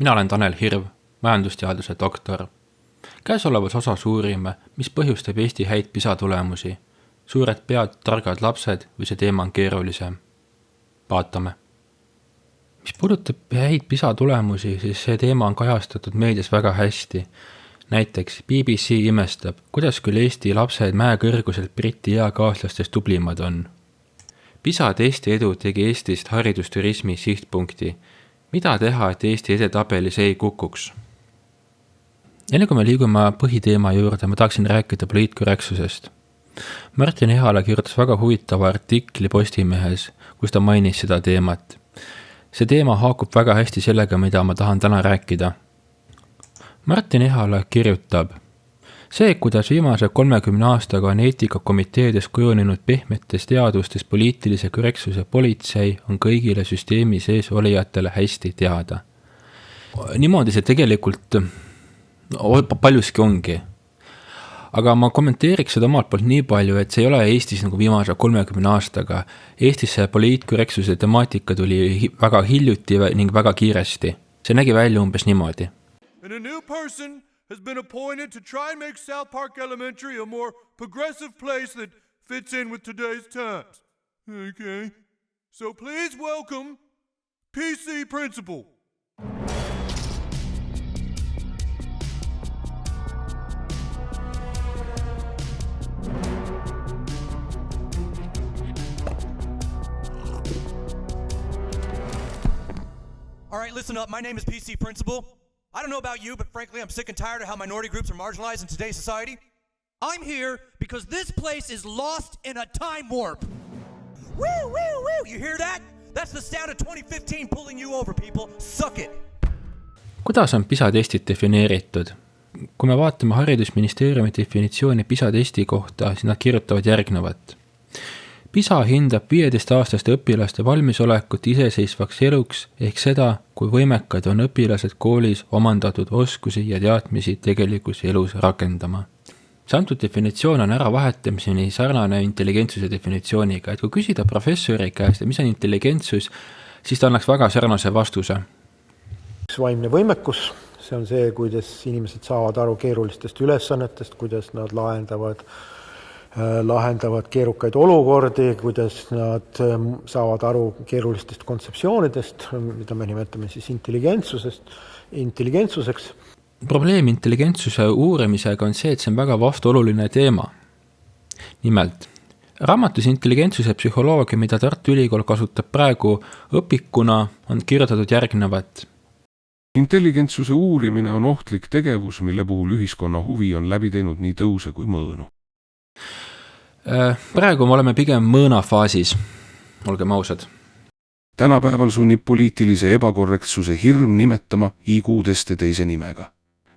Mina olen Tanel Hirv, majandusteaduse doktor. Käesolevas osas uurime, mis põhjustab Eesti häid PISA tulemusi. Suured pead, targad lapsed või see teema on keerulisem. Vaatame. Mis puudutab häid PISA tulemusi, siis see teema on kajastatud meedias väga hästi. Näiteks BBC imestab, kuidas küll Eesti lapsed mäekõrguselt Briti eakaaslastest tublimad on. PISA testi edu tegi Eestist haridusturismi sihtpunkti. Mida teha, et Eesti edetabelis ei kukuks? Enne kui me liigume põhiteema juurde, ma tahaksin rääkida poliitkorrektsusest. Martin Ehala kirjutas väga huvitava artikli Postimehes, kus ta mainis seda teemat. See teema haakub väga hästi sellega, mida ma tahan täna rääkida. Martin Ehala kirjutab: see, kuidas viimase 30 aastaga on eetikakomiteedes kujunenud pehmetes teadustes poliitilise korrektsuse politsei, on kõigile süsteemi sees olijatele hästi teada. Niimoodi see tegelikult paljuski ongi. Aga ma kommenteeriks seda omalt poolt nii palju, et see ei ole Eestis nagu viimase 30 aastaga. Eestis see poliitkorrektsuse temaatika tuli väga hiljuti ning väga kiiresti. See nägi välja umbes niimoodi. And a new person has been appointed to try and make South Park Elementary a more progressive place that fits in with today's times. Okay. So please welcome PC Principal. All right, listen up. My name is PC Principal. I don't know about you, but frankly, I'm sick and tired of how minority groups are marginalized in today's society. I'm here because this place is lost in a time warp. Woo, woo, woo! You hear that? That's the sound of 2015 pulling you over, people. Suck it! Kuidas on PISA-testid defineeritud? Kui me vaatame haridusministeeriumi definitsiooni PISA-testi kohta, siis nad kirjutavad järgnevat. PISA hindab 15-aastaste õpilaste valmisolekut iseseisvaks eluks ehk seda, kui võimekad on õpilased koolis omandatud oskusi ja teadmisi tegelikus elus rakendama. See antud definitsioon on äravahetamiseni sarnane intelligentsuse definitsiooniga, et kui küsida professori käest, mis on intelligentsus, siis ta annaks väga sarnase vastuse. Vaimne võimekus, see on see, kuidas inimesed saavad aru keerulistest ülesannetest, kuidas nad lahendavad keerukaid olukordi, kuidas nad saavad aru keerulistest kontseptsioonidest, mida me nimetame siis intelligentsuseks. Probleem intelligentsuse uurimisega on see, et see on väga vastuoluline teema. Nimelt, raamatus intelligentsuse psühholoogia, mida Tartu Ülikool kasutab praegu õpikuna, on kirjutatud järgnevat. Intelligentsuse uurimine on ohtlik tegevus, mille puhul ühiskonna huvi on läbi teinud nii tõuse kui mõõnu. Praegu me oleme pigem mõõnafaasis, olgem ausad. Tänapäeval sunnib poliitilise ebakorrektsuse hirm nimetama IQ-teste teise nimega.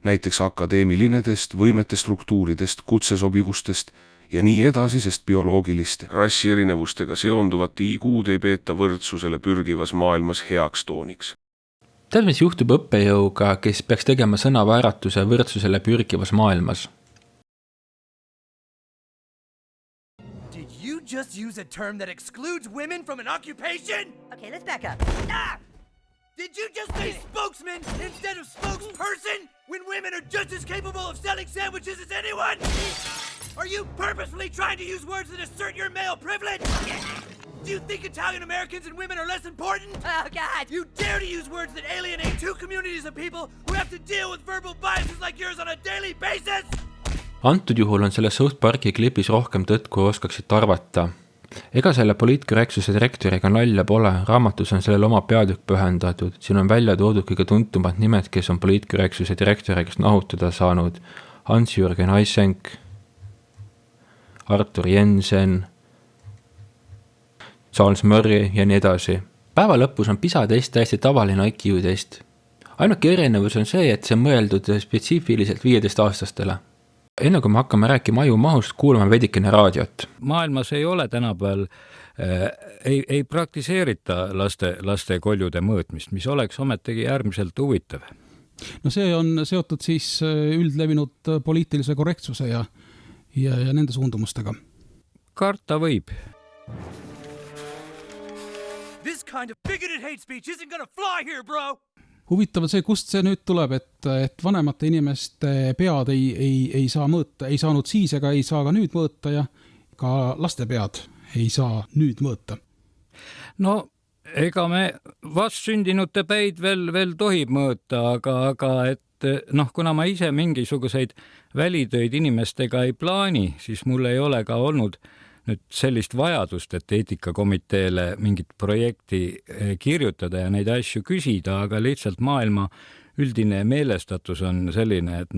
Näiteks akadeemilinedest, võimete struktuuridest, kutsesobivustest ja nii edasi, sest bioloogiliste rassierinevustega seonduvat IQ-d ei peeta võrdsusele pürgivas maailmas heaks tooniks. Tead, mis juhtub õppejõuga, kes peaks tegema sõnavääratuse võrdsusele pürgivas maailmas? Just use a term that excludes women from an occupation? Okay, let's back up. Ah! Did you just say spokesman instead of spokesperson when women are just as capable of selling sandwiches as anyone? Are you purposefully trying to use words that assert your male privilege? Do you think Italian Americans and women are less important? Oh, God! You dare to use words that alienate two communities of people who have to deal with verbal biases like yours on a daily basis? Antud juhul on selle South Parki klipis rohkem tõtt, kui oskaksid arvata. Ega selle poliitkorrektsuse direktoriga nalja pole, raamatus on sellel oma peatükk pühendatud. Siin on välja toodud kõige tuntumad nimed, kes on poliitkorrektsuse direktoriga nahutada saanud. Hans-Jürgen Eisenk, Artur Jensen, Charles Murray ja nii edasi. Päeva lõpus on PISA-test täiesti tavaline IQ-test. Ainuke erinevus on see, et see on mõeldud spetsiifiliselt 15-aastastele. Enne kui me hakkame rääkima ajumahust, kuulame veidikene raadiot. Maailmas ei ole tänapäeval ei praktiseerita laste koljude mõõtmist, mis oleks ometegi äärmiselt huvitav. No see on seotud siis üldlevinud poliitilise korrektsuse ja nende suundumustega. Karta võib. This kind of bigoted hate speech isn't gonna fly here, bro! Huvitav on see, kust see nüüd tuleb, et vanemate inimeste pead ei saa mõõta, ei saanud siis ega ei saa ka nüüd mõõta ja ka laste pead ei saa nüüd mõõta. No, ega me vastsündinute päid veel tohib mõõta, aga et kuna ma ise mingisuguseid välitöid inimestega ei plaani, siis mul ei ole ka olnud nüüd sellist vajadust, et eetikakomiteele mingit projekti kirjutada ja neid asju küsida, aga lihtsalt maailma üldine meelestatus on selline, et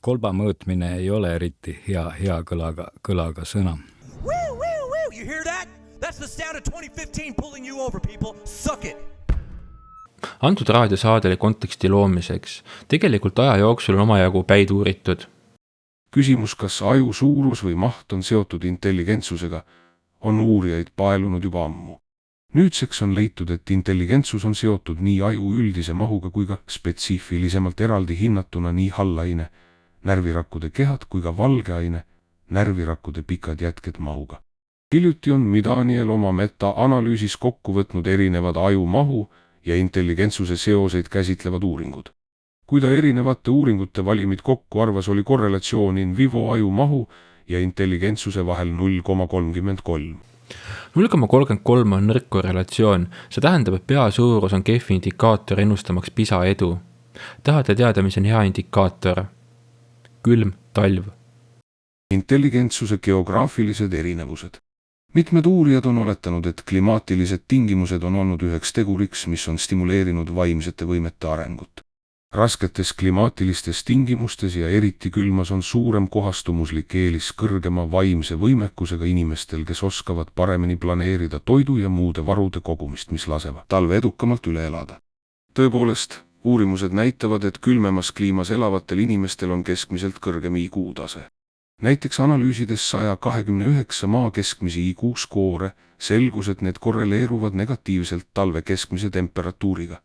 kolba mõõtmine ei ole eriti hea kõlaga sõna. Woo, woo, woo! You hear that? That's the sound of 2015 pulling you over, people. Suck it! Antud raadiosaade oli konteksti loomiseks. Tegelikult aja jooksul on omajagu päid uuritud. Küsimus, kas aju suurus või maht on seotud intelligentsusega, on uurijaid paelunud juba ammu. Nüüdseks on leitud, et intelligentsus on seotud nii aju üldise mahuga kui ka spetsiifilisemalt eraldi hinnatuna nii hallaine, närvirakkude kehad kui ka valgeaine, närvirakkude pikad jätked mahuga. Hiljuti on Midaniel oma meta-analüüsis kokku võtnud erinevad aju mahu ja intelligentsuse seoseid käsitlevad uuringud. Kui ta erinevate uuringute valimid kokku arvas, oli korrelatsioon in vivo aju mahu ja intelligentsuse vahel 0,33. 0,33 on nõrk korrelatsioon. See tähendab, et pea suurus on kehv indikaator ennustamaks PISA edu. Tahate teada, mis on hea indikaator? Külm talv. Intelligentsuse geograafilised erinevused. Mitmed uurijad on oletanud, et klimaatilised tingimused on olnud üheks teguriks, mis on stimuleerinud vaimsete võimete arengut. Rasketes klimaatilistes tingimustes ja eriti külmas on suurem kohastumuslik eelis kõrgema vaimse võimekusega inimestel, kes oskavad paremini planeerida toidu ja muude varude kogumist, mis lasevad talve edukamalt üle elada. Tõepoolest, uurimused näitavad, et külmemas kliimas elavatel inimestel on keskmiselt kõrgem IQ tase. Näiteks analüüsides 129 maa keskmisi IQ skoore selgus, et need korreleeruvad negatiivselt talve keskmise temperatuuriga.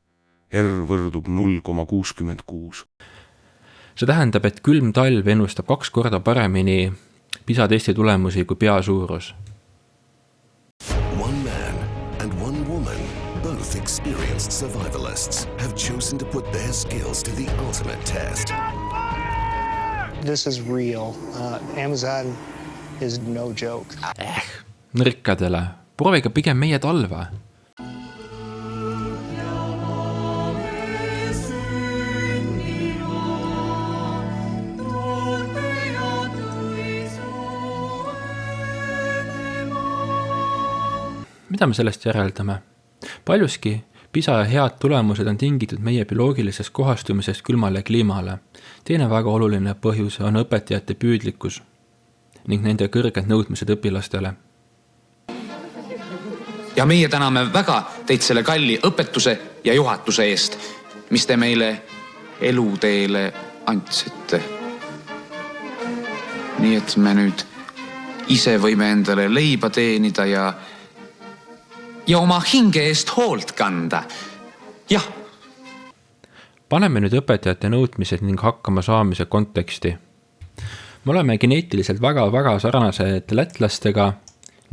R võrdub 0,66. See tähendab, et külm talv ennustab 2 korda paremini PISA testi tulemusi kui pea suurus. One man and one woman, both experienced survivalists, have chosen to put their skills to the ultimate test. This is real. Amazon is no joke. Nõrkadele. Proovige pigem meie talve. Mida me sellest järeldame? Paljuski PISA ja head tulemused on tingitud meie bioloogilisest kohastumisest külmale kliimale. Teine väga oluline põhjus on õpetajate püüdlikkus ning nende kõrged nõudmised õpilastele. Ja meie täname väga teid selle kalli õpetuse ja juhatuse eest, mis te meile eluteele andsite. Nii et me nüüd ise võime endale leiba teenida ja oma hinge eest hoolt kanda. Jah. Paneme nüüd õpetajate nõudmised ning hakkama saamise konteksti. Me oleme geneetiliselt väga sarnased lätlastega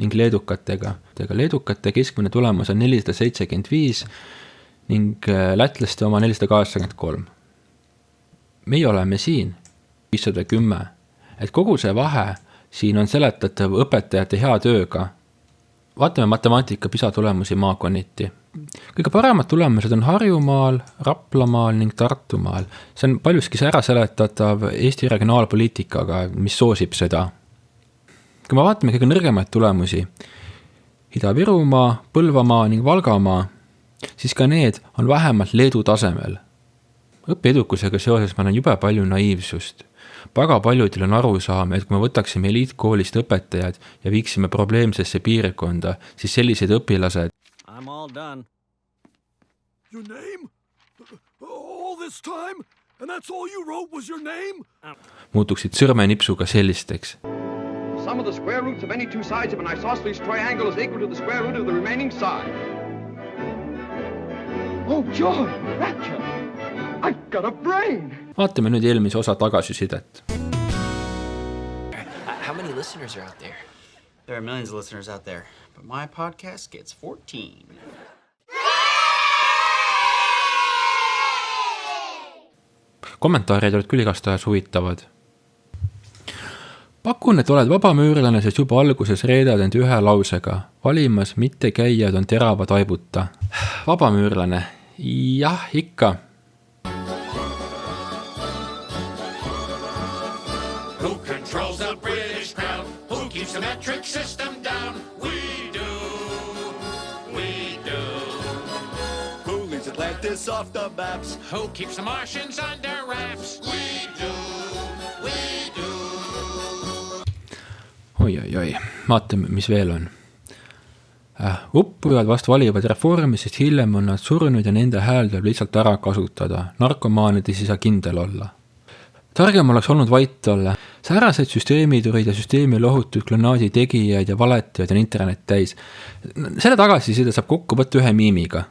ning leedukatega. Leedukate keskmine tulemus on 475 ning lätlaste oma 483. Meie oleme siin 510. Et kogu see vahe siin on seletatav õpetajate hea tööga. Vaatame matemaatika PISA tulemusi maakonniti. Kõige paremad tulemused on Harjumaal, Raplamaal ning Tartumaal. See on paljuski ära seletatav Eesti regionaalpoliitikaga, mis soosib seda. Kui me vaatame kõige nõrgemaid tulemusi, Ida-Virumaa, Põlvamaa ning Valgamaa, siis ka need on vähemalt Leedu tasemel. Õpiedukusega seoses ma näen jube palju naiivsust. Väga paljudel on aru saama, et kui me võtaksime eliitkoolist õpetajad ja viiksime probleemsesse piirkonda, siis sellised õpilased. I'm all done. Your name? All this time? And that's all you wrote was your name? Muutuksid sõrmenipsuga sellisteks. Sum of the square roots of any two sides of an isosceles triangle is equal to the square root of the remaining side. Oh, joy! Rapture! I've got a brain! Vaatame nüüd eelmise osa tagasisidet. How many listeners are out there? There are millions of listeners out there, but my podcast gets 14. Kommentaarid olid küll igastahes huvitavad. Pakun, et oled vabamüürlane, sest juba alguses reedad end ühe lausega. Valimas mitte käijad on terava taibuta. Vabamüürlane. Jah, ikka. Who controls the British crown? Who keeps the metric system down? We do. We do. Who leaves Atlantis off the maps? Who keeps the Martians under wraps? We do. We do. Oi. Vaatame, mis veel on. Uppujad vast valivad reformi, sest hiljem on nad surnud ja nende hääl tuleb lihtsalt ära kasutada. Narkomaanides ei saa kindel olla. Targem oleks olnud vait olla. Säärased süsteemiturid ja süsteemi lohutud klonaadi tegijaid ja valetajad on internet täis. Selle tagasiside saab kokku võtta ühe miimiga.